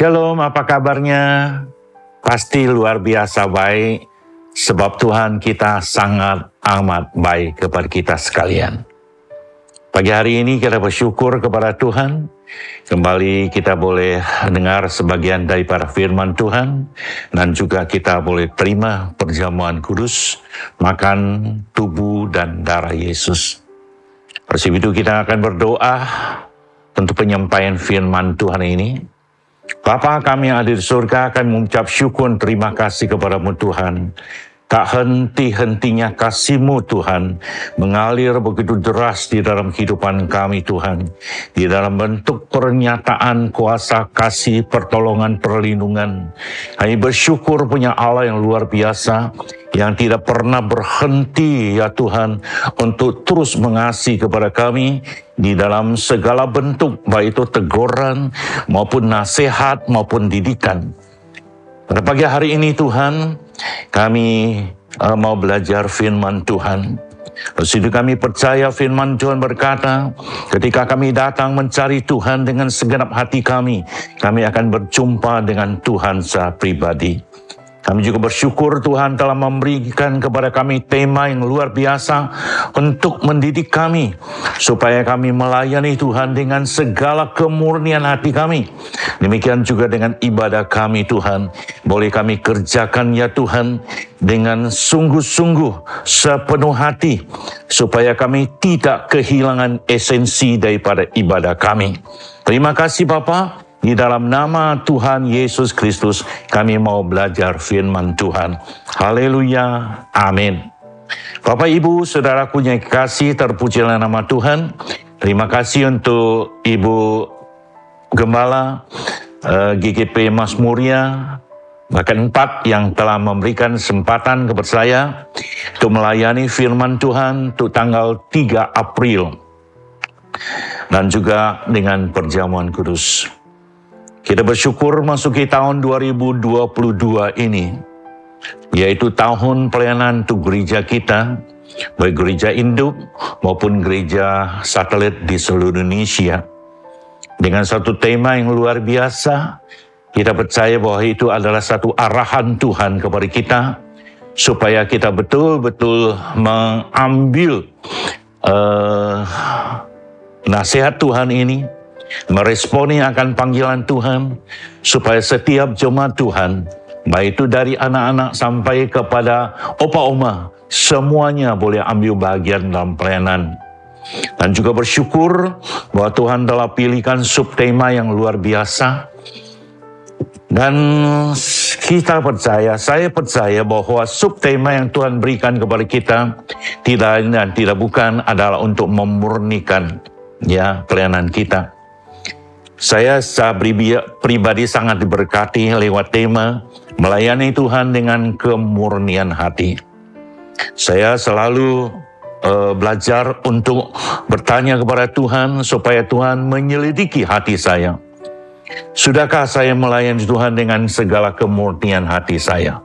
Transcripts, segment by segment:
Shalom, apa kabarnya? Pasti luar biasa baik, sebab Tuhan kita sangat amat baik kepada kita sekalian. Pagi hari ini kita bersyukur kepada Tuhan. Kembali kita boleh dengar sebagian daripada firman Tuhan. Dan juga kita boleh terima perjamuan kudus, makan tubuh dan darah Yesus. Oleh itu kita akan berdoa untuk penyampaian firman Tuhan ini. Bapa kami yang ada di surga, kami mengucap syukur terima kasih kepada-Mu Tuhan. Tak henti-hentinya kasih-Mu Tuhan mengalir begitu deras di dalam kehidupan kami Tuhan. Di dalam bentuk pernyataan kuasa kasih, pertolongan, perlindungan. Kami bersyukur punya Allah yang luar biasa, yang tidak pernah berhenti ya Tuhan untuk terus mengasihi kepada kami di dalam segala bentuk, baik itu teguran maupun nasihat maupun didikan. Pada pagi hari ini Tuhan, kami mau belajar firman Tuhan. Lalu kami percaya firman Tuhan berkata, ketika kami datang mencari Tuhan dengan segenap hati kami akan berjumpa dengan Tuhan secara pribadi. Kami juga bersyukur Tuhan telah memberikan kepada kami tema yang luar biasa untuk mendidik kami, supaya kami melayani Tuhan dengan segala kemurnian hati kami. Demikian juga dengan ibadah kami Tuhan. Boleh kami kerjakan ya Tuhan dengan sungguh-sungguh sepenuh hati, supaya kami tidak kehilangan esensi daripada ibadah kami. Terima kasih Bapa. Di dalam nama Tuhan Yesus Kristus, kami mau belajar firman Tuhan. Haleluya, amin. Bapak, Ibu, Saudaraku yang kekasih, terpujilah nama Tuhan. Terima kasih untuk Ibu Gembala, GKP Mas Muria, bahkan 4 yang telah memberikan kesempatan kepada saya untuk melayani firman Tuhan untuk tanggal 3 April. Dan juga dengan perjamuan kudus. Kita bersyukur masuki tahun 2022 ini, yaitu tahun pelayanan untuk gereja kita, baik gereja induk maupun gereja satelit di seluruh Indonesia. Dengan satu tema yang luar biasa, kita percaya bahwa itu adalah satu arahan Tuhan kepada kita, supaya kita betul-betul mengambil nasihat Tuhan ini, meresponi akan panggilan Tuhan, supaya setiap jemaat Tuhan, baik itu dari anak-anak sampai kepada opa-oma, semuanya boleh ambil bagian dalam pelayanan. Dan juga bersyukur bahwa Tuhan telah pilihkan subtema yang luar biasa. Dan saya percaya bahwa subtema yang Tuhan berikan kepada kita tidak lain dan tidak bukan adalah untuk memurnikan ya pelayanan kita. Saya secara pribadi sangat diberkati lewat tema melayani Tuhan dengan kemurnian hati. Saya selalu belajar untuk bertanya kepada Tuhan supaya Tuhan menyelidiki hati saya. Sudahkah saya melayani Tuhan dengan segala kemurnian hati saya?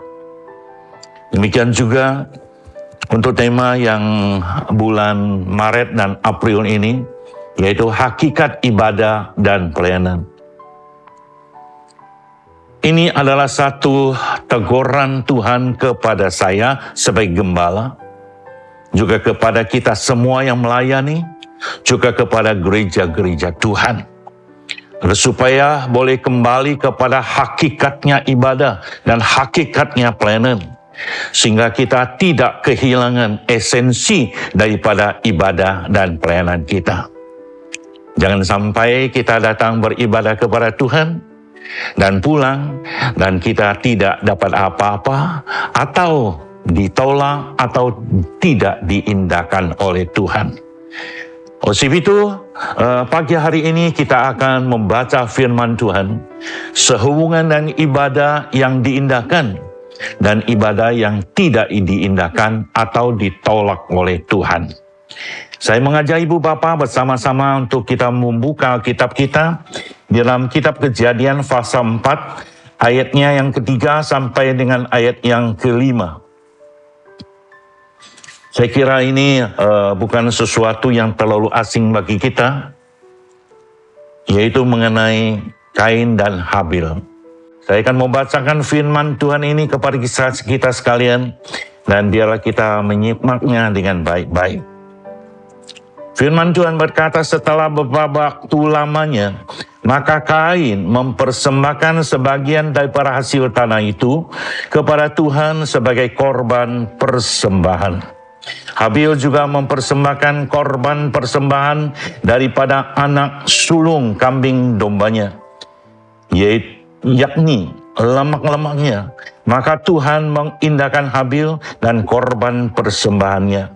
Demikian juga untuk tema yang bulan Maret dan April ini, yaitu hakikat ibadah dan pelayanan. Ini adalah satu teguran Tuhan kepada saya sebagai gembala, juga kepada kita semua yang melayani, juga kepada gereja-gereja Tuhan. Supaya boleh kembali kepada hakikatnya ibadah dan hakikatnya pelayanan, sehingga kita tidak kehilangan esensi daripada ibadah dan pelayanan kita. Jangan sampai kita datang beribadah kepada Tuhan dan pulang dan kita tidak dapat apa-apa, atau ditolak atau tidak diindahkan oleh Tuhan. Oleh sebab itu, pagi hari ini kita akan membaca firman Tuhan sehubungan dengan ibadah yang diindahkan dan ibadah yang tidak diindahkan atau ditolak oleh Tuhan. Saya mengajak Ibu Bapa bersama-sama untuk kita membuka kitab kita dalam kitab Kejadian pasal 4 ayatnya yang ketiga sampai dengan ayat yang kelima. Saya kira ini bukan sesuatu yang terlalu asing bagi kita, yaitu mengenai Kain dan Habil. Saya akan membacakan firman Tuhan ini kepada kita sekalian, dan biarlah kita menyimaknya dengan baik-baik. Firman Tuhan berkata, setelah beberapa waktu lamanya, maka Kain mempersembahkan sebagian daripada hasil tanah itu kepada Tuhan sebagai korban persembahan. Habil juga mempersembahkan korban persembahan daripada anak sulung kambing dombanya, yakni lemak-lemaknya. Maka Tuhan mengindahkan Habil dan korban persembahannya.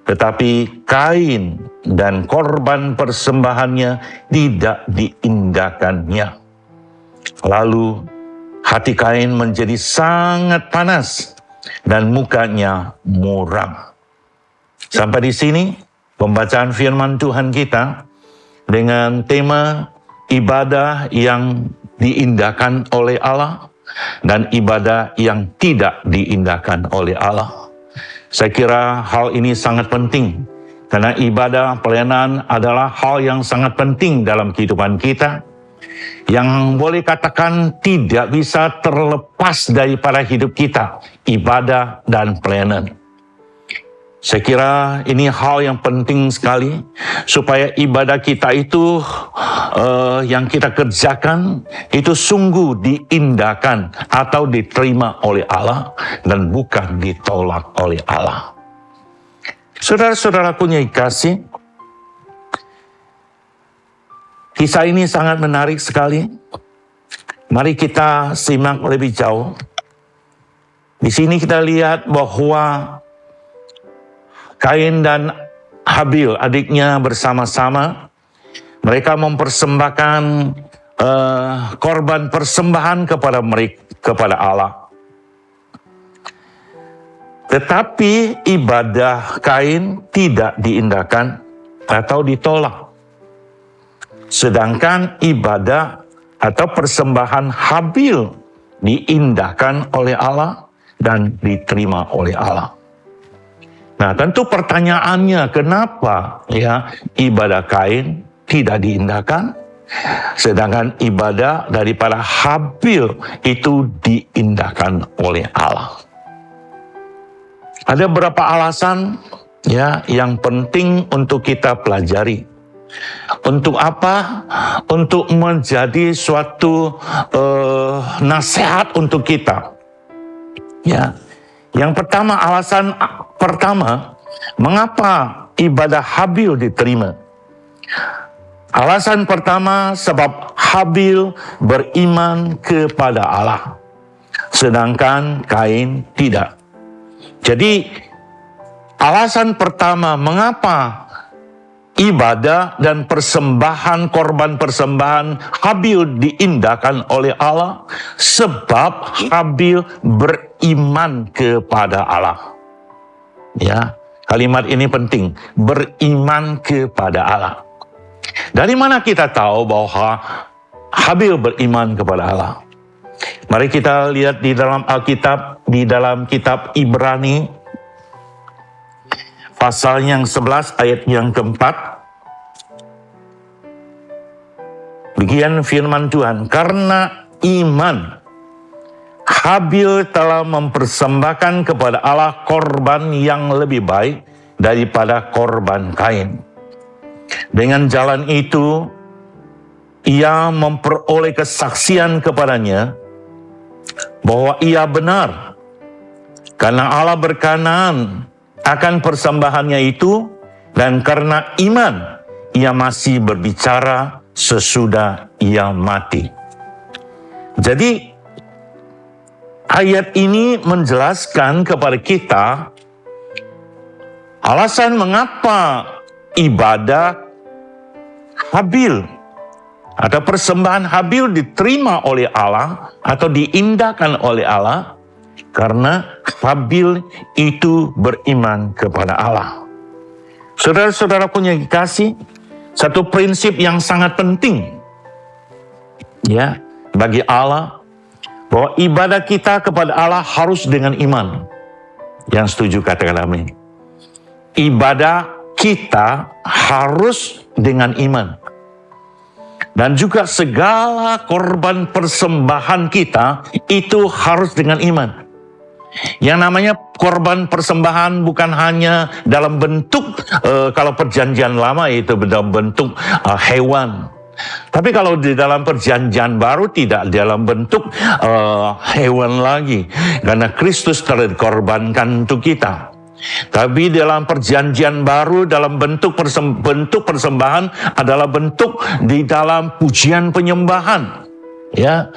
Tetapi Kain dan korban persembahannya tidak diindahkannya. Lalu hati Kain menjadi sangat panas dan mukanya muram. Sampai di sini pembacaan firman Tuhan kita dengan tema ibadah yang diindahkan oleh Allah dan ibadah yang tidak diindahkan oleh Allah. Saya kira hal ini sangat penting karena ibadah pelayanan adalah hal yang sangat penting dalam kehidupan kita, yang boleh katakan tidak bisa terlepas daripada hidup kita, ibadah dan pelayanan. Saya kira ini hal yang penting sekali supaya ibadah kita itu yang kita kerjakan itu sungguh diindahkan atau diterima oleh Allah dan bukan ditolak oleh Allah. Saudara-saudaraku yang dikasih, kisah ini sangat menarik sekali. Mari kita simak lebih jauh. Di sini kita lihat bahwa Kain dan Habil, adiknya, bersama-sama mereka mempersembahkan korban persembahan kepada Allah. Tetapi ibadah Kain tidak diindahkan atau ditolak. Sedangkan ibadah atau persembahan Habil diindahkan oleh Allah dan diterima oleh Allah. Nah, tentu pertanyaannya, kenapa ya ibadah Kain tidak diindahkan, sedangkan ibadah daripada Habil itu diindahkan oleh Allah? Ada beberapa alasan ya yang penting untuk kita pelajari. Untuk apa? Untuk menjadi suatu nasihat untuk kita. Ya. Yang pertama, alasan pertama, mengapa ibadah Habil diterima? Alasan pertama, sebab Habil beriman kepada Allah, sedangkan Kain tidak. Jadi, alasan pertama, mengapa ibadah dan persembahan, korban persembahan Habil diindahkan oleh Allah? Sebab Habil beriman kepada Allah. Ya, kalimat ini penting, beriman kepada Allah. Dari mana kita tahu bahwa Habil beriman kepada Allah? Mari kita lihat di dalam Alkitab, di dalam kitab Ibrani, pasal yang 11 ayat yang keempat. Begini firman Tuhan, karena iman Habil telah mempersembahkan kepada Allah korban yang lebih baik daripada korban Kain. Dengan jalan itu, ia memperoleh kesaksian kepadanya bahwa ia benar, karena Allah berkenan akan persembahannya itu, dan karena iman ia masih berbicara sesudah ia mati. Jadi ayat ini menjelaskan kepada kita alasan mengapa ibadah Habil atau persembahan Habil diterima oleh Allah atau diindahkan oleh Allah, karena Habil itu beriman kepada Allah. Saudara-saudaraku yang dikasih, satu prinsip yang sangat penting ya bagi Allah, bahwa ibadah kita kepada Allah harus dengan iman. Yang setuju katakan amin. Ibadah kita harus dengan iman. Dan juga segala korban persembahan kita itu harus dengan iman. Yang namanya korban persembahan bukan hanya dalam bentuk, kalau perjanjian lama itu dalam bentuk hewan. Tapi kalau di dalam perjanjian baru tidak dalam bentuk hewan lagi. Karena Kristus telah dikorbankan untuk kita. Tapi dalam perjanjian baru dalam bentuk persembahan adalah bentuk di dalam pujian penyembahan. Ya,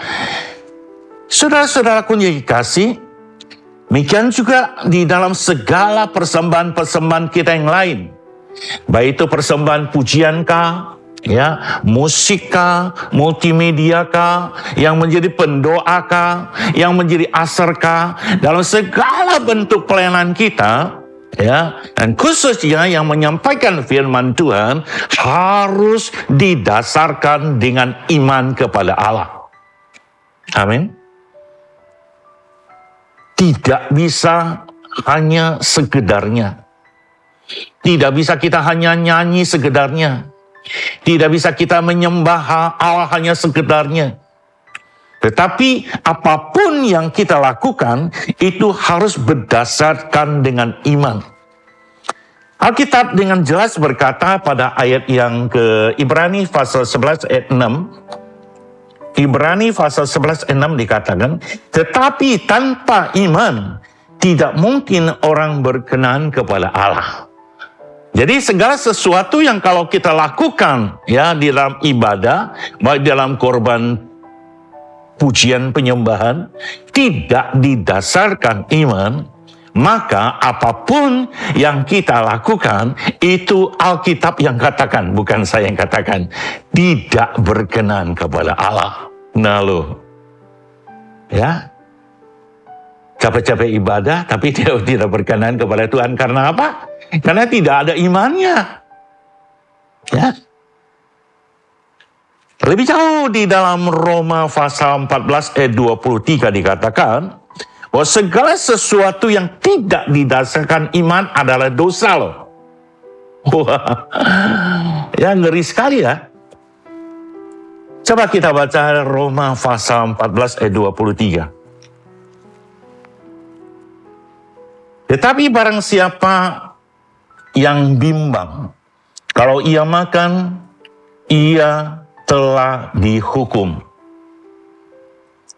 saudara-saudaraku yang dikasih, demikian juga di dalam segala persembahan-persembahan kita yang lain. Baik itu persembahan pujian kah, ya, musik kah, multimedia kah, yang menjadi pendoa kah, yang menjadi asar kah, dalam segala bentuk pelayanan kita, ya, dan khususnya yang menyampaikan firman Tuhan harus didasarkan dengan iman kepada Allah. Amin. Tidak bisa hanya sekedarnya. Tidak bisa kita hanya nyanyi sekedarnya. Tidak bisa kita menyembah Allah hanya sekedarnya. Tetapi apapun yang kita lakukan itu harus berdasarkan dengan iman. Alkitab dengan jelas berkata pada ayat yang ke Ibrani pasal 11 ayat 6. Ibrani pasal 11 ayat 6 dikatakan, tetapi tanpa iman tidak mungkin orang berkenan kepada Allah. Jadi segala sesuatu yang kalau kita lakukan ya di dalam ibadah, baik dalam korban pujian penyembahan, tidak didasarkan iman, maka apapun yang kita lakukan, itu Alkitab yang katakan, bukan saya yang katakan, tidak berkenan kepada Allah. Nah loh, ya, capek-capek ibadah, tapi dia tidak berkenan kepada Tuhan. Karena apa? Karena tidak ada imannya. Ya. Lebih jauh di dalam Roma pasal 14 ayat 23 dikatakan, bahwa segala sesuatu yang tidak didasarkan iman adalah dosa loh. Wah, ya ngeri sekali ya. Coba kita baca Roma pasal 14 ayat 23. Tetapi barang siapa yang bimbang, kalau ia makan, ia telah dihukum.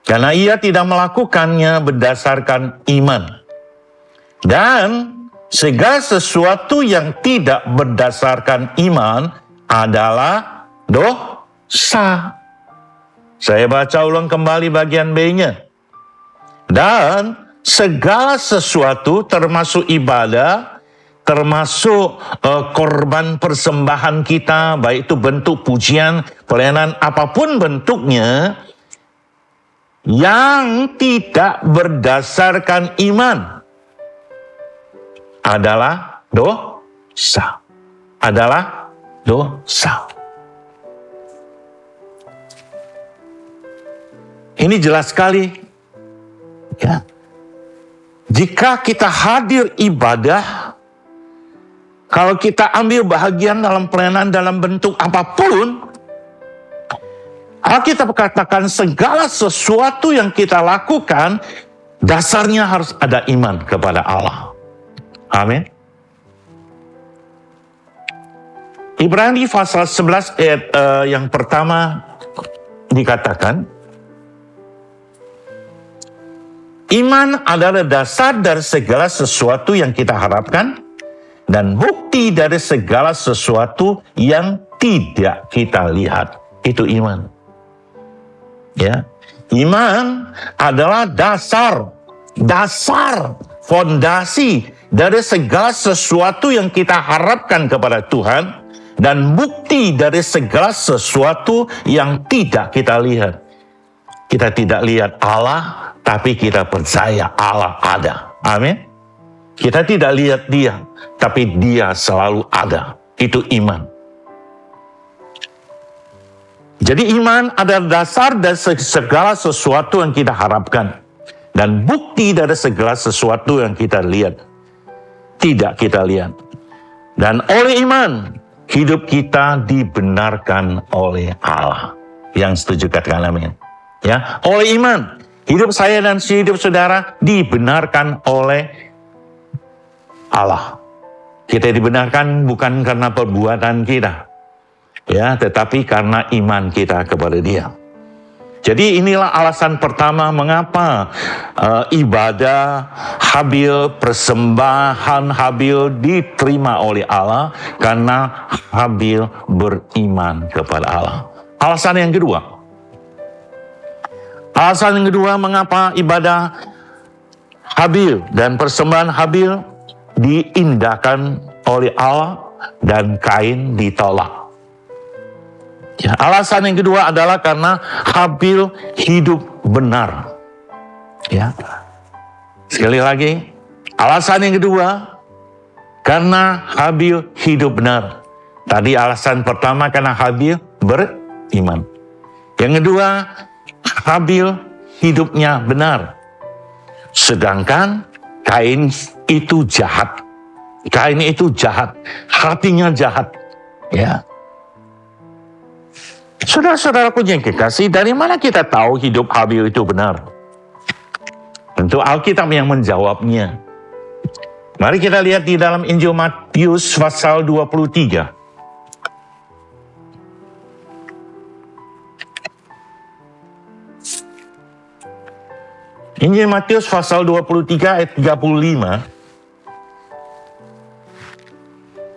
Karena ia tidak melakukannya berdasarkan iman. Dan segala sesuatu yang tidak berdasarkan iman adalah dosa. Saya baca ulang kembali bagian B-nya. Dan segala sesuatu termasuk ibadah, termasuk korban persembahan kita, baik itu bentuk pujian, pelayanan, apapun bentuknya, yang tidak berdasarkan iman adalah dosa. Adalah dosa. Ini jelas sekali. Ya. Jika kita hadir ibadah, kalau kita ambil bahagian dalam pelayanan dalam bentuk apapun, Alkitab katakan segala sesuatu yang kita lakukan, dasarnya harus ada iman kepada Allah. Amin. Ibrani pasal 11 ayat yang pertama dikatakan, iman adalah dasar dari segala sesuatu yang kita harapkan dan bukti dari segala sesuatu yang tidak kita lihat. Itu iman. Ya, iman adalah dasar, fondasi dari segala sesuatu yang kita harapkan kepada Tuhan dan bukti dari segala sesuatu yang tidak kita lihat. Kita tidak lihat Allah, tapi kita percaya Allah ada. Amin. Kita tidak lihat Dia, tapi Dia selalu ada. Itu iman. Jadi iman adalah dasar dari segala sesuatu yang kita harapkan. Dan bukti dari segala sesuatu yang kita lihat. Tidak kita lihat. Dan oleh iman, hidup kita dibenarkan oleh Allah. Yang setuju katakan amin. Ya, oleh iman, hidup saya dan hidup saudara dibenarkan oleh Allah. Kita dibenarkan bukan karena perbuatan kita, ya, tetapi karena iman kita kepada Dia. Jadi inilah alasan pertama mengapa ibadah Habil, persembahan Habil diterima oleh Allah, karena Habil beriman kepada Allah. Alasan yang kedua mengapa ibadah Habil dan persembahan Habil diindahkan oleh Allah dan Kain ditolak. Ya, alasan yang kedua adalah karena Habil hidup benar. Ya. Sekali lagi, alasan yang kedua karena Habil hidup benar. Tadi alasan pertama karena Habil beriman. Yang kedua, Habil hidupnya benar. Sedangkan Kain itu jahat. Kain itu jahat, hatinya jahat. Ya. Saudara-saudaraku yang kekasih, dari mana kita tahu hidup Habil itu benar? Tentu Alkitab yang menjawabnya. Mari kita lihat di dalam Injil Matius pasal 23. Injil Matius pasal 23 ayat 35.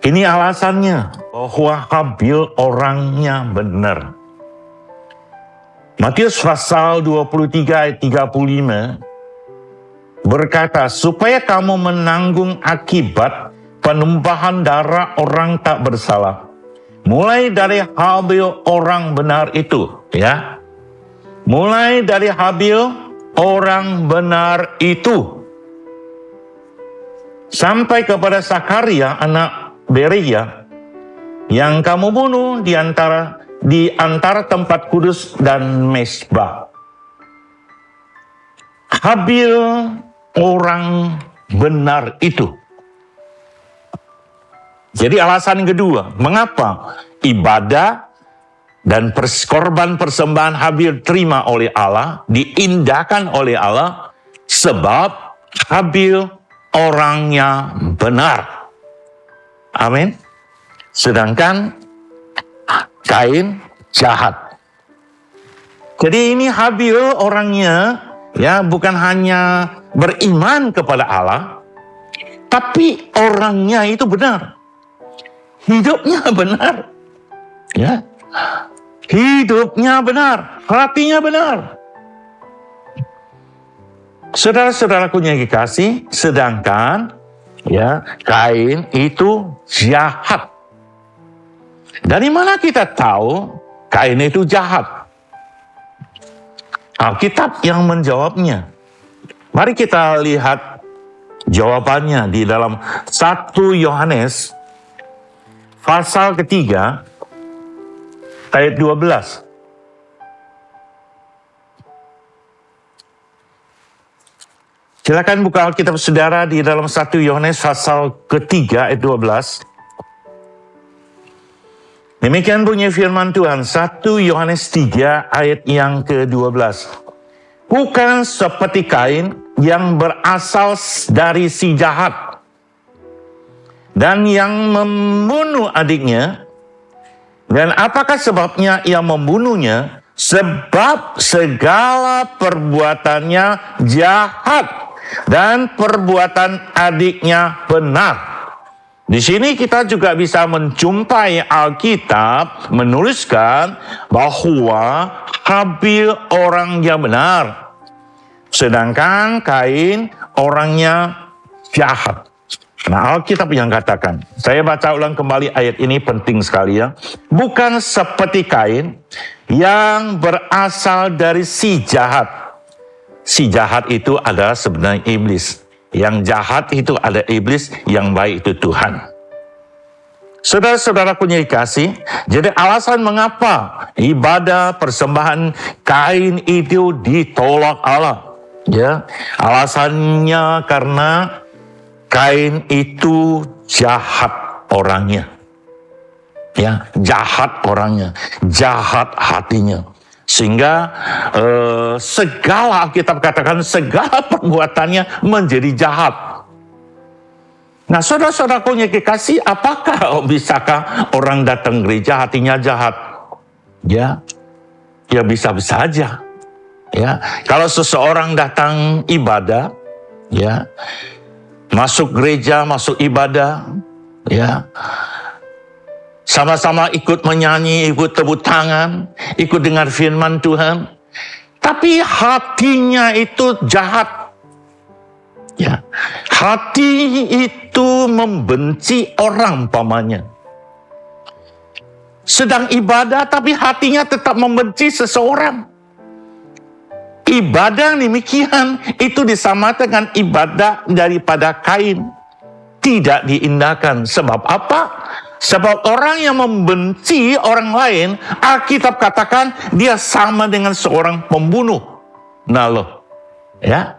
Ini alasannya bahwa Habil orangnya benar. Matius pasal 23 ayat 35 berkata, supaya kamu menanggung akibat penumpahan darah orang tak bersalah. Mulai dari Habil orang benar itu, ya. Mulai dari Habil orang benar itu sampai kepada Sakaria anak Bereya yang kamu bunuh di antara tempat kudus dan mezbah. Habil orang benar itu. Jadi alasan kedua, mengapa ibadah dan korban persembahan Habil terima oleh Allah, diindahkan oleh Allah, sebab Habil orangnya benar. Amin. Sedangkan Kain jahat. Jadi ini Habil orangnya, ya, bukan hanya beriman kepada Allah, tapi orangnya itu benar. Hidupnya benar. Ya. Hidupnya benar, hatinya benar. Saudara-saudaraku yang dikasih, sedangkan ya, Kain itu jahat. Dari mana kita tahu Kain itu jahat? Alkitab yang menjawabnya. Mari kita lihat jawabannya di dalam 1 Yohanes pasal 3 ayat 12. Silakan buka Alkitab saudara di dalam 1 Yohanes pasal 3 ayat 12. Demikian bunyi firman Tuhan, 1 Yohanes 3 ayat yang ke-12. Bukan seperti Kain yang berasal dari si jahat dan yang membunuh adiknya. Dan apakah sebabnya ia membunuhnya? Sebab segala perbuatannya jahat dan perbuatan adiknya benar. Di sini kita juga bisa menjumpai Alkitab menuliskan bahwa Habil orang yang benar, sedangkan Kain orangnya jahat. Nah, Alkitab yang katakan, saya baca ulang kembali ayat ini, penting sekali ya. Bukan seperti Kain yang berasal dari si jahat. Si jahat itu adalah sebenarnya iblis. Yang jahat itu ada iblis, yang baik itu Tuhan. Saudara-saudara punya kasih, jadi alasan mengapa ibadah persembahan Kain itu ditolak Allah. Ya, alasannya karena Kain itu jahat orangnya. Ya, jahat orangnya, jahat hatinya. Sehingga segala, Alkitab katakan segala perbuatannya menjadi jahat. Nah, saudara-saudaraku yang kekasih, apakah bisakah orang datang gereja hatinya jahat? Ya bisa-bisa aja. Ya, kalau seseorang datang ibadah, ya, masuk gereja, masuk ibadah, ya, sama-sama ikut menyanyi, ikut tepuk tangan, ikut dengar firman Tuhan, tapi hatinya itu jahat. Ya, hati itu membenci orang pamannya. Sedang ibadah tapi hatinya tetap membenci seseorang. Ibadah demikian itu disamakan dengan ibadah daripada Kain. Tidak diindahkan. Sebab apa? Sebab orang yang membenci orang lain, Alkitab katakan dia sama dengan seorang pembunuh. Nah loh, ya.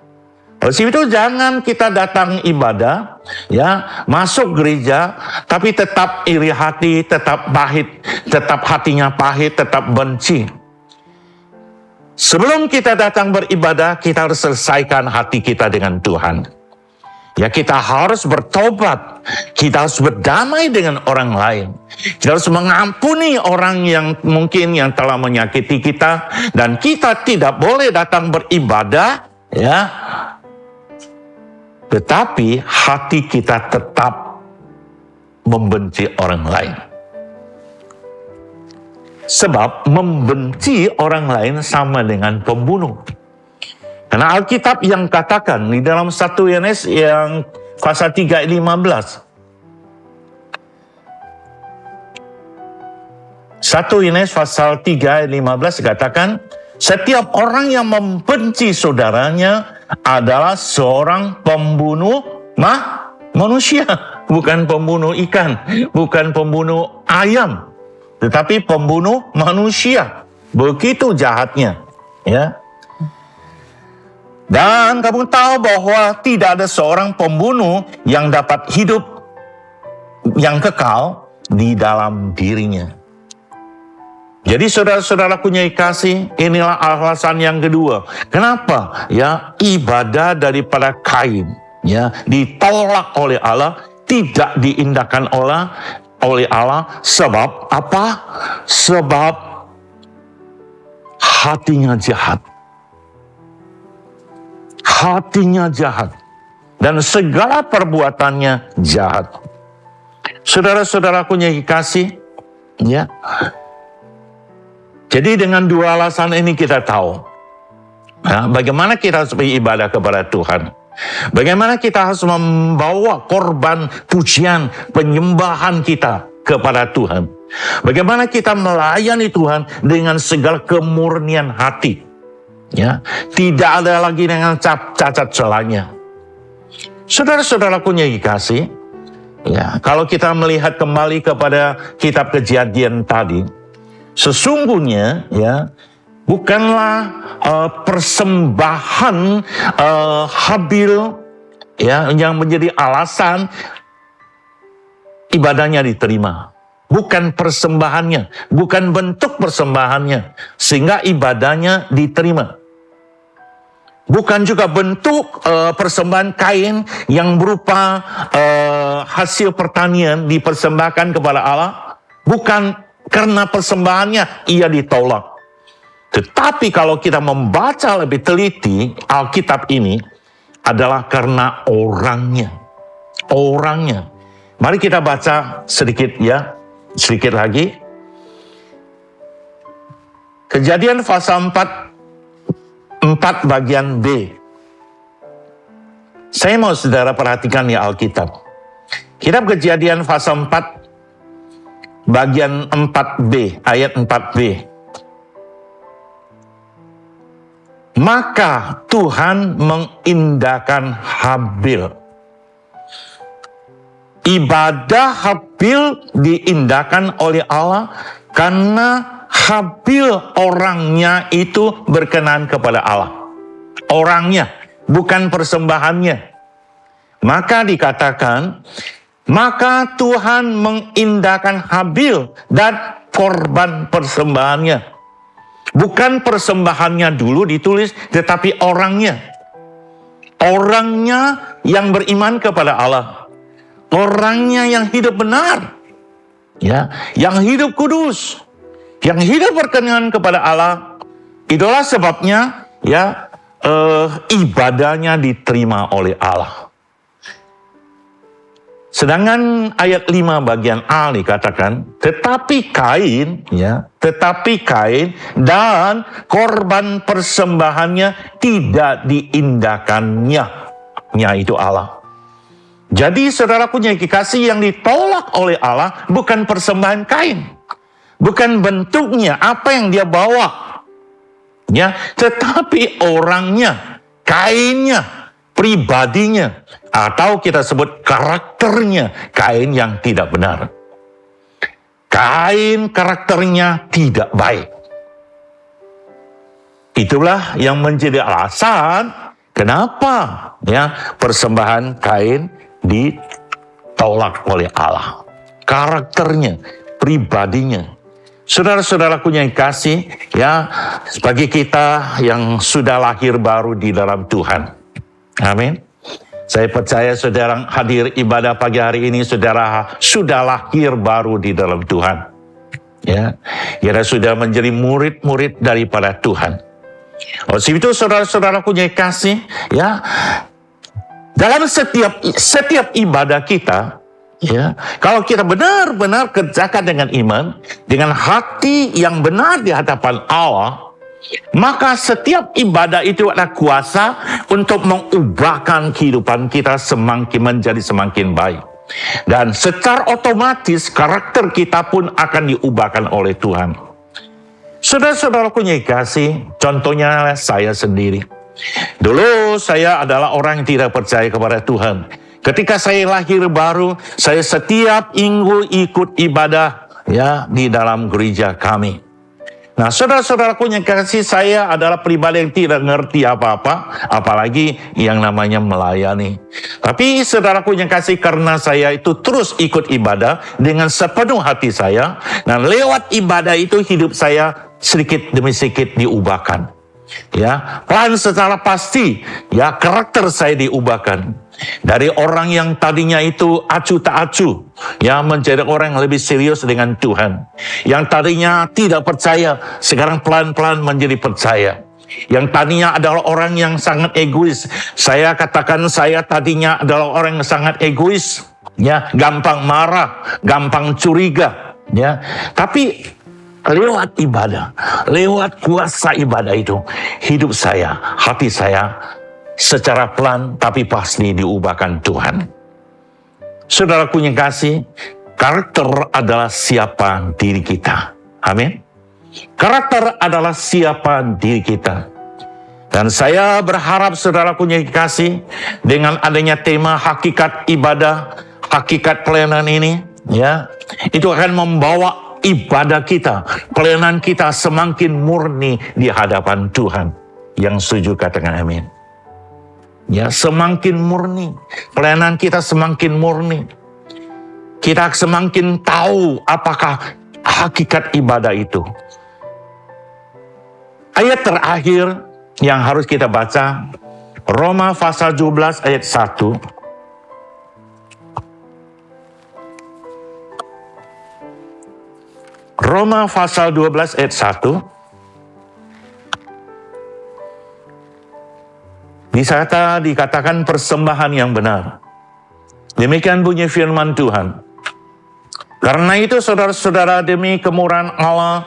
Oleh itu jangan kita datang ibadah, ya, masuk gereja, tapi tetap iri hati, tetap pahit, tetap hatinya pahit, tetap benci. Sebelum kita datang beribadah, kita harus selesaikan hati kita dengan Tuhan. Ya, kita harus bertobat, kita harus berdamai dengan orang lain. Kita harus mengampuni orang yang mungkin yang telah menyakiti kita, dan kita tidak boleh datang beribadah, ya, tetapi hati kita tetap membenci orang lain. Sebab membenci orang lain sama dengan pembunuh. Karena Alkitab yang katakan di dalam 1 Yohanes yang pasal 3 ayat 15. 1 Yohanes pasal 3 ayat 15 katakan, setiap orang yang membenci saudaranya adalah seorang pembunuh manusia. Bukan pembunuh ikan, bukan pembunuh ayam, tetapi pembunuh manusia. Begitu jahatnya. Ya. Dan kamu tahu bahwa tidak ada seorang pembunuh yang dapat hidup yang kekal di dalam dirinya. Jadi saudara-saudara punya kasih, inilah alasan yang kedua. Kenapa? Ya, ibadah daripada Kain, ya, ditolak oleh Allah, tidak diindahkan oleh Allah. Sebab apa? Sebab hatinya jahat. Hatinya jahat. Dan segala perbuatannya jahat. Saudara-saudaraku yang kasih, ya. Jadi dengan dua alasan ini kita tahu, ya, bagaimana kita harus beribadah kepada Tuhan. Bagaimana kita harus membawa korban pujian, penyembahan kita kepada Tuhan. Bagaimana kita melayani Tuhan dengan segala kemurnian hati. Ya, tidak ada lagi dengan cacat celanya. Saudara-saudaraku yang dikasih, ya, kalau kita melihat kembali kepada kitab Kejadian tadi, sesungguhnya, ya, bukanlah persembahan Habil, ya, yang menjadi alasan ibadahnya diterima. Bukan persembahannya, bukan bentuk persembahannya, sehingga ibadahnya diterima. Bukan juga bentuk persembahan Kain yang berupa hasil pertanian dipersembahkan kepada Allah. Bukan karena persembahannya ia ditolak. Tetapi kalau kita membaca lebih teliti, Alkitab ini adalah karena orangnya. Orangnya. Mari kita baca sedikit, ya. Sedikit lagi. Kejadian pasal 4 bagian B. Saya mau saudara perhatikan ya Alkitab. Kitab Kejadian pasal 4 bagian 4b, ayat 4b. Maka Tuhan mengindahkan Habil. Ibadah Habil diindahkan oleh Allah karena Habil orangnya itu berkenan kepada Allah. Orangnya, bukan persembahannya. Maka dikatakan Maka Tuhan mengindahkan Habil dan korban persembahannya. Bukan persembahannya dulu ditulis, tetapi orangnya. Orangnya yang beriman kepada Allah. Orangnya yang hidup benar. Ya, yang hidup kudus. Yang hidup berkenan kepada Allah. Itulah sebabnya ya ibadahnya diterima oleh Allah. Sedangkan ayat 5 bagian A dikatakan, tetapi Kain dan korban persembahannya tidak diindahkannya. Itu Allah. Jadi saudaraku yang kekasih, yang ditolak oleh Allah bukan persembahan Kain. Bukan bentuknya, apa yang dia bawa. Ya, tetapi orangnya, Kainnya, pribadinya, atau kita sebut karakternya, Kain yang tidak benar. Kain karakternya tidak baik. Itulah yang menjadi alasan kenapa ya persembahan Kain ditolak oleh Allah. Karakternya, pribadinya. Saudara-saudaraku yang kasih, ya, bagi kita yang sudah lahir baru di dalam Tuhan. Amin. Saya percaya saudara hadir ibadah pagi hari ini, saudara sudah lahir baru di dalam Tuhan. Ya, kita sudah menjadi murid-murid daripada Tuhan. Oh, itu saudara-saudaraku yang kasih, ya, dalam setiap ibadah kita, ya, kalau kita benar-benar kerjakan dengan iman, dengan hati yang benar di hadapan Allah, maka setiap ibadah itu adalah kuasa untuk mengubahkan kehidupan kita menjadi semakin baik. Dan secara otomatis karakter kita pun akan diubahkan oleh Tuhan. Saudara-saudaraku yang kasih, contohnya saya sendiri. Dulu saya adalah orang yang tidak percaya kepada Tuhan. Ketika saya lahir baru, saya setiap minggu ikut ibadah ya di dalam gereja kami. Nah, saudara-saudaraku yang kasih, saya adalah pribadi yang tidak ngerti apa-apa, apalagi yang namanya melayani. Tapi saudaraku yang kasih, karena saya itu terus ikut ibadah dengan sepenuh hati saya, dan lewat ibadah itu hidup saya sedikit demi sedikit diubahkan. Ya, pelan secara pasti, ya, karakter saya diubahkan. Dari orang yang tadinya itu acuh tak acuh, ya, menjadi orang yang lebih serius dengan Tuhan. Yang tadinya tidak percaya, sekarang pelan-pelan menjadi percaya. Yang tadinya adalah orang yang sangat egois, saya katakan saya tadinya adalah orang yang sangat egois, ya, gampang marah, gampang curiga, ya. Tapi lewat ibadah, lewat kuasa ibadah itu, hidup saya, hati saya, secara pelan tapi pasti diubahkan Tuhan. Saudaraku yang kasih, karakter adalah siapa diri kita. Amin. Karakter adalah siapa diri kita. Dan saya berharap saudaraku yang kasih, dengan adanya tema hakikat ibadah, hakikat pelayanan ini, ya, itu akan membawa ibadah kita, pelayanan kita semakin murni di hadapan Tuhan. Yang setuju katakan amin. Ya, semakin murni, pelayanan kita semakin murni. Kita semakin tahu apakah hakikat ibadah itu. Ayat terakhir yang harus kita baca, Roma pasal 12 ayat 1. Roma pasal 12 ayat 1. Dikatakan persembahan yang benar. Demikian bunyi firman Tuhan. Karena itu saudara-saudara, demi kemurahan Allah,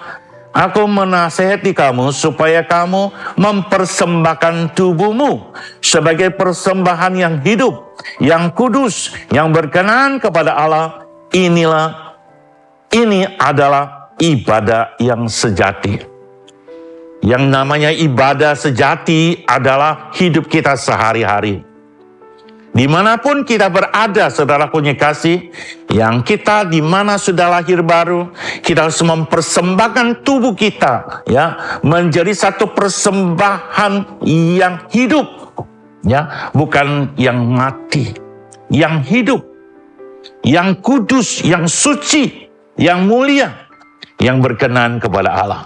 aku menasihati kamu supaya kamu mempersembahkan tubuhmu sebagai persembahan yang hidup, yang kudus, yang berkenan kepada Allah. Ini adalah ibadah yang sejati. Yang namanya ibadah sejati adalah hidup kita sehari-hari. Dimanapun kita berada, saudaraku yang kasih, yang kita dimana sudah lahir baru, kita harus mempersembahkan tubuh kita, ya, menjadi satu persembahan yang hidup, ya, bukan yang mati, yang hidup. yang kudus, yang suci, yang mulia, yang berkenan kepada Allah.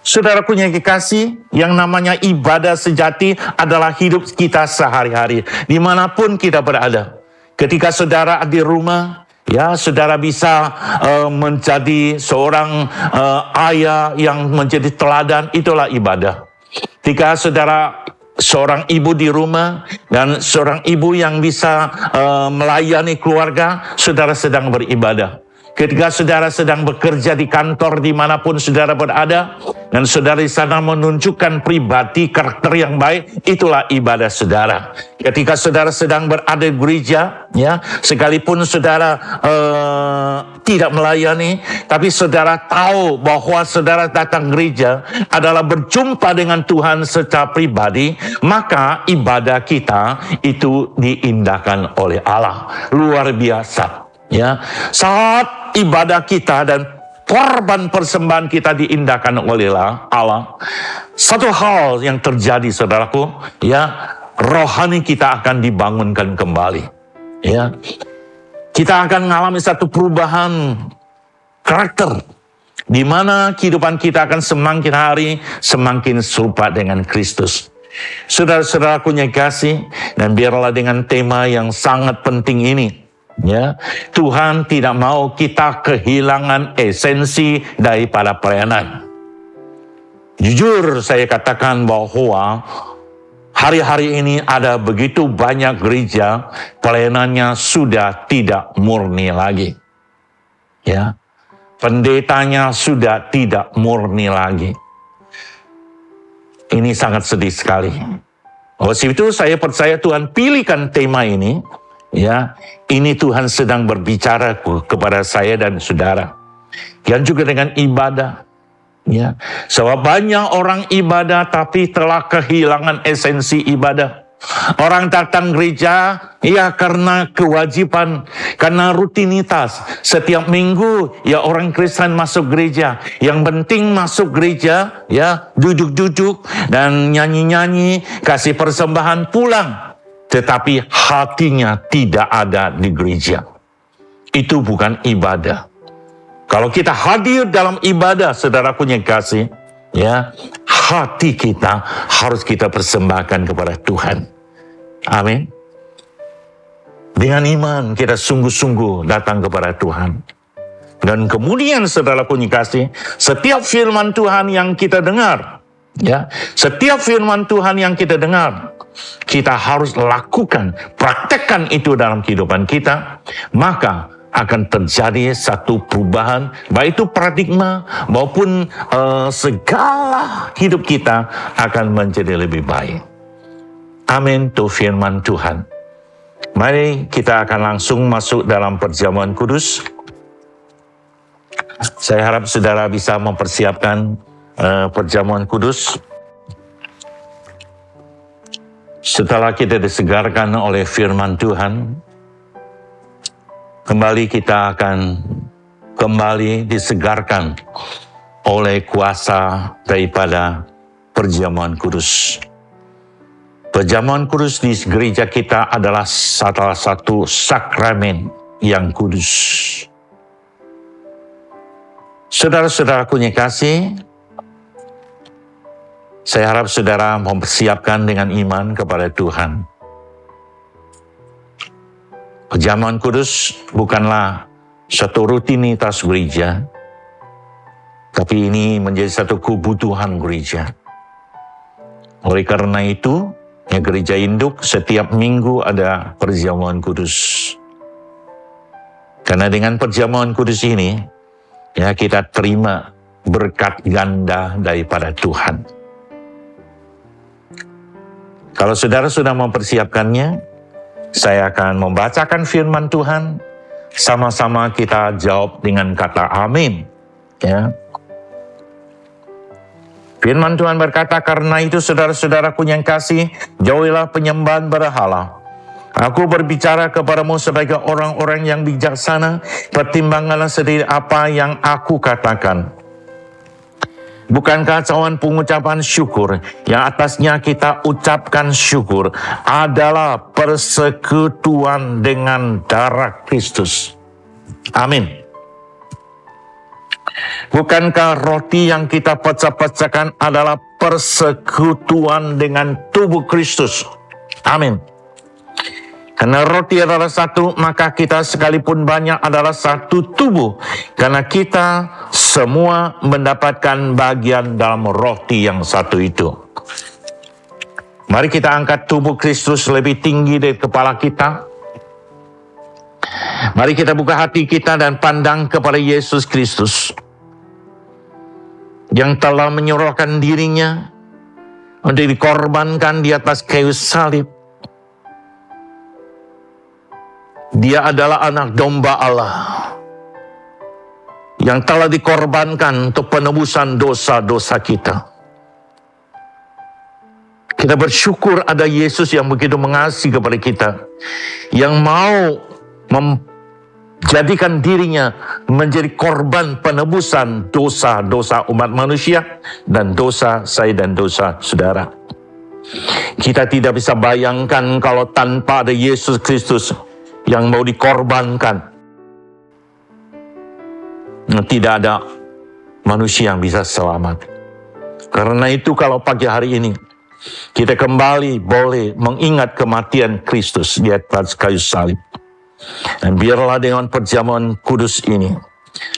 Saudaraku yang kekasih, yang namanya ibadah sejati adalah hidup kita sehari-hari, dimanapun kita berada. Ketika saudara di rumah, ya, saudara bisa menjadi seorang ayah yang menjadi teladan, itulah ibadah. Ketika saudara seorang ibu di rumah dan seorang ibu yang bisa melayani keluarga, saudara sedang beribadah. Ketika saudara sedang bekerja di kantor dimanapun saudara berada, dan saudara di sana menunjukkan pribadi karakter yang baik, itulah ibadah saudara. Ketika saudara sedang berada di gereja, ya, sekalipun saudara tidak melayani, tapi saudara tahu bahwa saudara datang gereja adalah berjumpa dengan Tuhan secara pribadi, maka ibadah kita itu diindahkan oleh Allah. Luar biasa. Ya, saat ibadah kita dan korban persembahan kita diindahkan oleh Allah, satu hal yang terjadi, saudaraku, ya, rohani kita akan dibangunkan kembali. Ya, kita akan mengalami satu perubahan karakter, di mana kehidupan kita akan semakin hari semakin serupa dengan Kristus. Saudara-saudaraku yang kasih, dan biarlah dengan tema yang sangat penting ini, ya, Tuhan tidak mau kita kehilangan esensi daripada pelayanan. Jujur saya katakan bahwa hari-hari ini ada begitu banyak gereja pelayanannya sudah tidak murni lagi. Ya, pendetanya sudah tidak murni lagi. Ini sangat sedih sekali. Oleh sebab itu saya percaya Tuhan pilihkan tema ini. Ya, ini Tuhan sedang berbicara kepada saya dan saudara. Dan juga dengan ibadah. Ya, sebab banyak orang ibadah tapi telah kehilangan esensi ibadah. Orang datang gereja ya karena kewajiban, karena rutinitas. Setiap minggu ya orang Kristen masuk gereja. Yang penting masuk gereja, ya, duduk-duduk dan nyanyi-nyanyi, kasih persembahan, pulang. Tetapi hatinya tidak ada di gereja. Itu bukan ibadah. Kalau kita hadir dalam ibadah, saudaraku yang kasih, ya, hati kita harus kita persembahkan kepada Tuhan. Amin. Dengan iman kita sungguh-sungguh datang kepada Tuhan. Dan kemudian saudaraku yang kasih, setiap firman Tuhan yang kita dengar, ya, setiap firman Tuhan yang kita dengar, kita harus lakukan, praktekkan itu dalam kehidupan kita, maka akan terjadi satu perubahan, baik itu paradigma maupun segala hidup kita akan menjadi lebih baik. Amin, itu firman Tuhan. Mari kita akan langsung masuk dalam perjamuan kudus. Saya harap saudara bisa mempersiapkan perjamuan kudus. Setelah kita disegarkan oleh firman Tuhan, kembali kita akan kembali disegarkan oleh kuasa daripada perjamuan kudus. Perjamuan kudus di gereja kita adalah salah satu sakramen yang kudus. Saudara-saudaraku yang kasih, saya harap saudara mempersiapkan dengan iman kepada Tuhan. Perjamuan kudus bukanlah satu rutinitas gereja, tapi ini menjadi satu kebutuhan gereja. Oleh karena itu, ya, gereja induk setiap minggu ada perjamuan kudus. Karena dengan perjamuan kudus ini, ya, kita terima berkat ganda daripada Tuhan. Kalau saudara sudah mempersiapkannya, saya akan membacakan firman Tuhan. Sama-sama kita jawab dengan kata amin. Ya. Firman Tuhan berkata, karena itu saudara-saudaraku yang kasih, jauhilah penyembahan berhala. Aku berbicara kepadamu sebagai orang-orang yang bijaksana, pertimbangkanlah sendiri apa yang aku katakan. Bukankah cawan pengucapan syukur yang atasnya kita ucapkan syukur adalah persekutuan dengan darah Kristus? Amin. Bukankah roti yang kita pecah-pecahkan adalah persekutuan dengan tubuh Kristus? Amin. Karena roti adalah satu, maka kita sekalipun banyak adalah satu tubuh. Karena kita semua mendapatkan bagian dalam roti yang satu itu. Mari kita angkat tubuh Kristus lebih tinggi dari kepala kita. Mari kita buka hati kita dan pandang kepada Yesus Kristus yang telah menyerahkan dirinya untuk dikorbankan di atas kayu salib. Dia adalah anak domba Allah yang telah dikorbankan untuk penebusan dosa-dosa kita. Kita bersyukur ada Yesus yang begitu mengasihi kepada kita, yang mau menjadikan dirinya menjadi korban penebusan dosa-dosa umat manusia dan dosa saya dan dosa saudara. Kita tidak bisa bayangkan kalau tanpa ada Yesus Kristus yang mau dikorbankan, tidak ada manusia yang bisa selamat. Karena itu kalau pagi hari ini kita kembali boleh mengingat kematian Kristus di atas kayu salib, dan biarlah dengan perjamuan kudus ini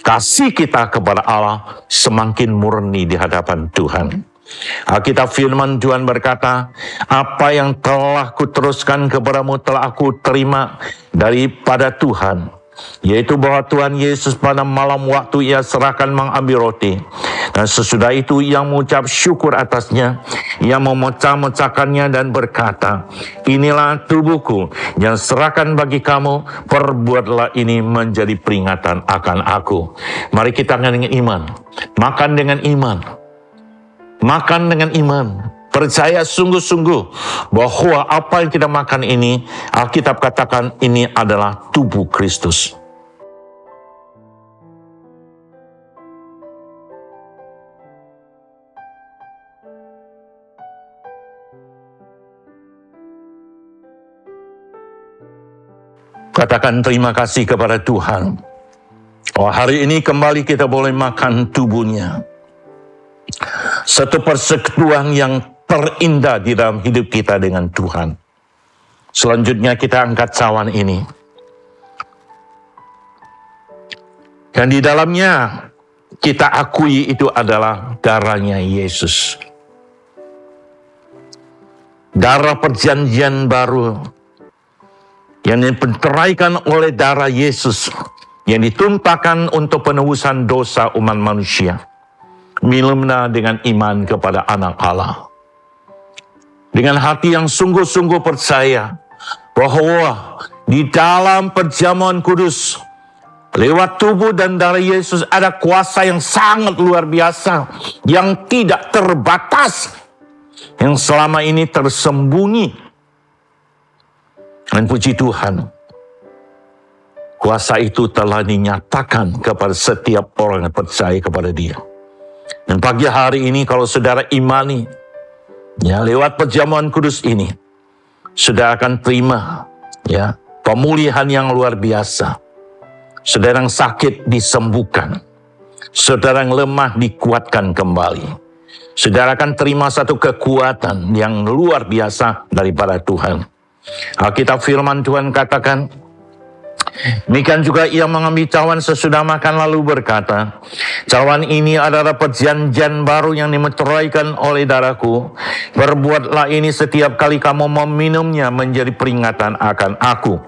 kasih kita kepada Allah semakin murni di hadapan Tuhan. Alkitab firman Tuhan berkata, apa yang telah kuteruskan kepadamu telah aku terima daripada Tuhan, yaitu bahwa Tuhan Yesus pada malam waktu ia serahkan mengambil roti, dan sesudah itu ia mengucap syukur atasnya, ia memecah-mecahkannya dan berkata, inilah tubuhku yang serahkan bagi kamu, perbuatlah ini menjadi peringatan akan aku. Mari kita dengan iman, makan dengan iman. Makan dengan iman, percaya sungguh-sungguh bahwa apa yang kita makan ini, Alkitab katakan ini adalah tubuh Kristus. Katakan terima kasih kepada Tuhan. Oh, hari ini kembali kita boleh makan tubuhnya. Satu persekutuan yang terindah di dalam hidup kita dengan Tuhan. Selanjutnya kita angkat cawan ini. Dan di dalamnya kita akui itu adalah darahnya Yesus. Darah perjanjian baru yang dipenteraikan oleh darah Yesus yang ditumpahkan untuk penebusan dosa umat manusia. Minumlah dengan iman kepada anak Allah. Dengan hati yang sungguh-sungguh percaya bahwa di dalam perjamuan kudus, lewat tubuh dan darah Yesus ada kuasa yang sangat luar biasa, yang tidak terbatas, yang selama ini tersembunyi. Dan puji Tuhan, kuasa itu telah dinyatakan kepada setiap orang yang percaya kepada Dia. Dan pagi hari ini kalau saudara imani, ya lewat perjamuan kudus ini, saudara akan terima ya pemulihan yang luar biasa. Saudara yang sakit disembuhkan, saudara yang lemah dikuatkan kembali. Saudara akan terima satu kekuatan yang luar biasa daripada Tuhan. Alkitab firman Tuhan katakan, demikian juga ia mengambil cawan sesudah makan lalu berkata, cawan ini adalah perjanjian baru yang dimeteraikan oleh darahku. Berbuatlah ini setiap kali kamu meminumnya menjadi peringatan akan aku.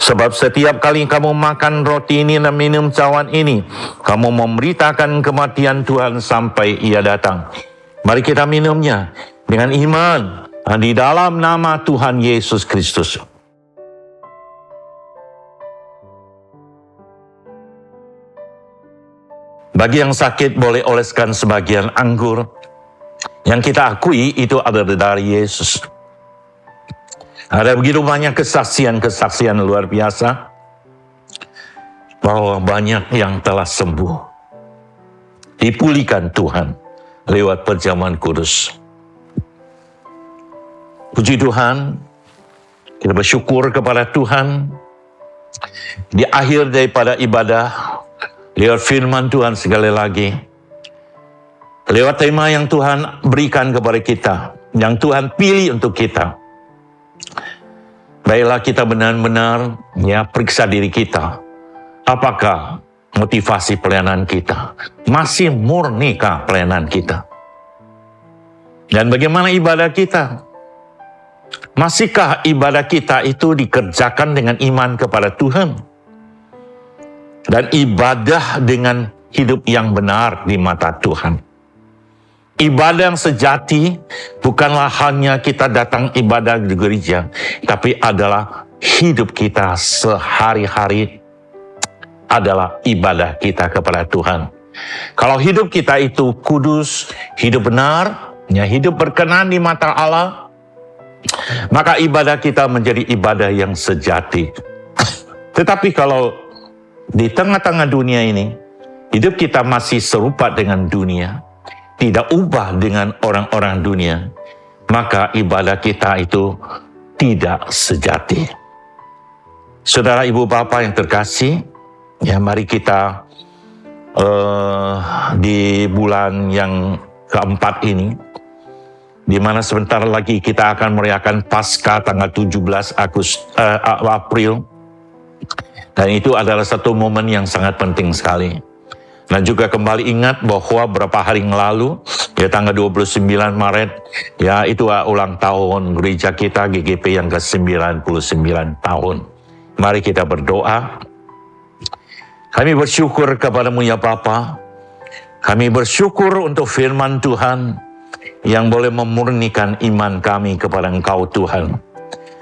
Sebab setiap kali kamu makan roti ini dan minum cawan ini, kamu memberitakan kematian Tuhan sampai ia datang. Mari kita minumnya dengan iman di dalam nama Tuhan Yesus Kristus. Bagi yang sakit boleh oleskan sebagian anggur. Yang kita akui itu adalah dari Yesus. Ada begitu banyak kesaksian-kesaksian luar biasa bahwa banyak yang telah sembuh, dipulihkan Tuhan lewat perjamuan kudus. Puji Tuhan, kita bersyukur kepada Tuhan. Di akhir daripada ibadah, lewat firman Tuhan sekali lagi, lewat tema yang Tuhan berikan kepada kita, yang Tuhan pilih untuk kita. Baiklah kita benar-benar periksa diri kita. Apakah motivasi pelayanan kita? Masih murnikah pelayanan kita? Dan bagaimana ibadah kita? Masihkah ibadah kita itu dikerjakan dengan iman kepada Tuhan? Dan ibadah dengan hidup yang benar di mata Tuhan. Ibadah yang sejati bukanlah hanya kita datang ibadah di gereja, tapi adalah hidup kita sehari-hari adalah ibadah kita kepada Tuhan. Kalau hidup kita itu kudus, hidup benar, hidup berkenan di mata Allah, maka ibadah kita menjadi ibadah yang sejati. Tetapi kalau di tengah-tengah dunia ini, hidup kita masih serupa dengan dunia, tidak ubah dengan orang-orang dunia, maka ibadah kita itu tidak sejati. Saudara, ibu, bapa yang terkasih, mari kita di bulan yang keempat ini, di mana sebentar lagi kita akan merayakan Paskah tanggal 17 April. Dan itu adalah satu momen yang sangat penting sekali. Dan juga kembali ingat bahwa beberapa hari yang lalu, tanggal 29 Maret, itu ulang tahun gereja kita GGP yang ke-99 tahun. Mari kita berdoa. Kami bersyukur kepadamu ya Bapa. Kami bersyukur untuk firman Tuhan yang boleh memurnikan iman kami kepada Engkau Tuhan.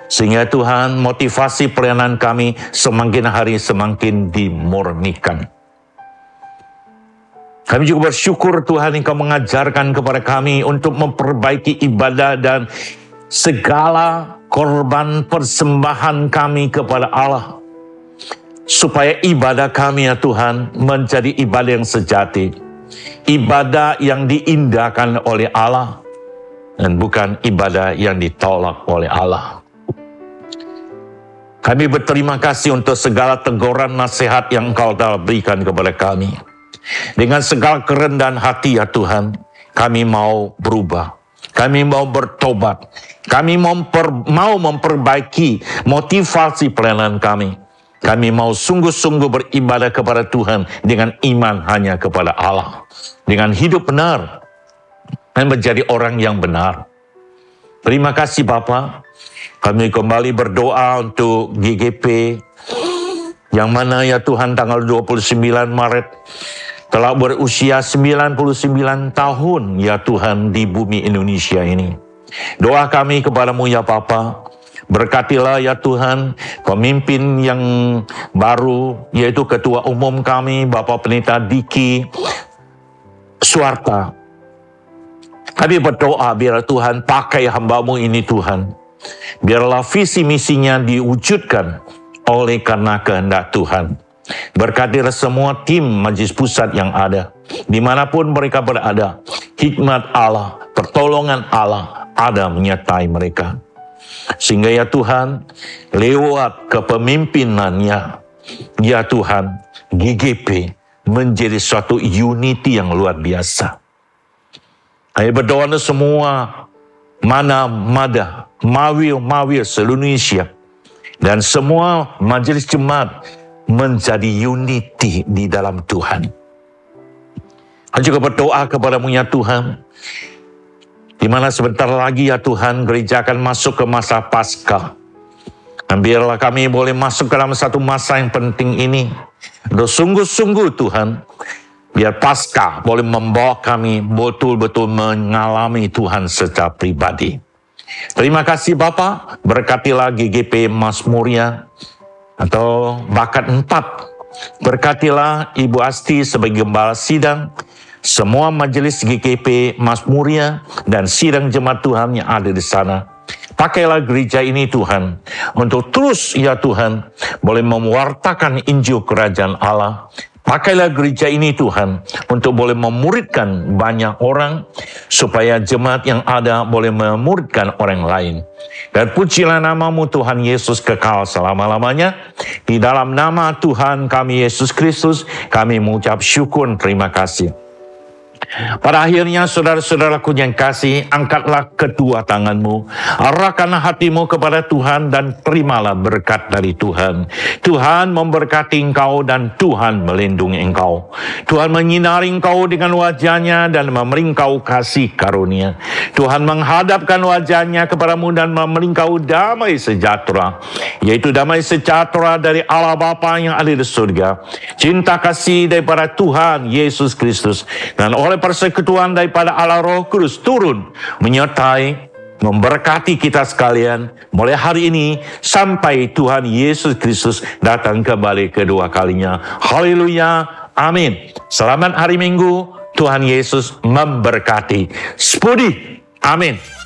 Sehingga Tuhan, motivasi pelayanan kami semakin hari semakin dimurnikan. Kami juga bersyukur Tuhan Engkau mengajarkan kepada kami untuk memperbaiki ibadah dan segala korban persembahan kami kepada Allah. Supaya ibadah kami ya Tuhan menjadi ibadah yang sejati. Ibadah yang diindahkan oleh Allah. Dan bukan ibadah yang ditolak oleh Allah. Kami berterima kasih untuk segala teguran nasihat yang Engkau telah berikan kepada kami. Dengan segala kerendahan hati ya Tuhan, kami mau berubah. Kami mau bertobat. Kami mau memperbaiki motivasi pelayanan kami. Kami mau sungguh-sungguh beribadah kepada Tuhan dengan iman hanya kepada Allah. Dengan hidup benar dan menjadi orang yang benar. Terima kasih Bapa. Kami kembali berdoa untuk GGP yang mana ya Tuhan tanggal 29 Maret telah berusia 99 tahun ya Tuhan di bumi Indonesia ini. Doa kami kepadamu ya Bapa, berkatilah ya Tuhan pemimpin yang baru, yaitu Ketua Umum kami Bapak Pendeta Diki Suarta. Kami berdoa biar Tuhan pakai hamba-Mu ini Tuhan. Biarlah visi misinya diwujudkan oleh karena kehendak Tuhan. Berkatilah semua tim Majelis Pusat yang ada, dimanapun mereka berada. Hikmat Allah, pertolongan Allah ada menyertai mereka. Sehingga ya Tuhan, lewat kepemimpinannya, ya Tuhan, GGP menjadi suatu unity yang luar biasa. Kami berdoa untuk semua mana-mada, mawil seluruh Indonesia, dan semua majelis jemaat menjadi unity di dalam Tuhan. Kami juga berdoa kepadamu ya Tuhan, di mana sebentar lagi ya Tuhan gereja akan masuk ke masa Paskah. Dan biarlah kami boleh masuk ke dalam satu masa yang penting ini. Dan sungguh-sungguh Tuhan, biar Paskah boleh membawa kami betul-betul mengalami Tuhan secara pribadi. Terima kasih Bapa, berkatilah GGP Mazmuria atau Bakat 4. Berkatilah Ibu Asti sebagai Gembala Sidang, semua majelis GGP Mazmuria dan sidang jemaat Tuhan yang ada di sana. Pakailah gereja ini Tuhan, untuk terus ya Tuhan, boleh mewartakan Injil Kerajaan Allah Pakailah gereja ini Tuhan untuk boleh memuridkan banyak orang, supaya jemaat yang ada boleh memuridkan orang lain. Dan pujilah namamu Tuhan Yesus kekal selama-lamanya. Di dalam nama Tuhan kami Yesus Kristus, kami mengucap syukur terima kasih. Pada akhirnya saudara-saudaraku yang kasih, angkatlah kedua tanganmu, arahkanlah hatimu kepada Tuhan dan terimalah berkat dari Tuhan. Tuhan memberkati engkau dan Tuhan melindungi engkau. Tuhan menyinari engkau dengan wajahnya dan memberi engkau kasih karunia. Tuhan menghadapkan wajahnya kepadamu dan memberi engkau damai sejahtera, yaitu damai sejahtera dari Allah Bapa yang ada di surga, cinta kasih daripada Tuhan Yesus Kristus, dan oleh persekutuan daripada Allah Roh Kudus turun menyertai, memberkati kita sekalian mulai hari ini sampai Tuhan Yesus Kristus datang kembali kedua kalinya. Haleluya, amin. Selamat hari Minggu, Tuhan Yesus memberkati. Spudi, amin.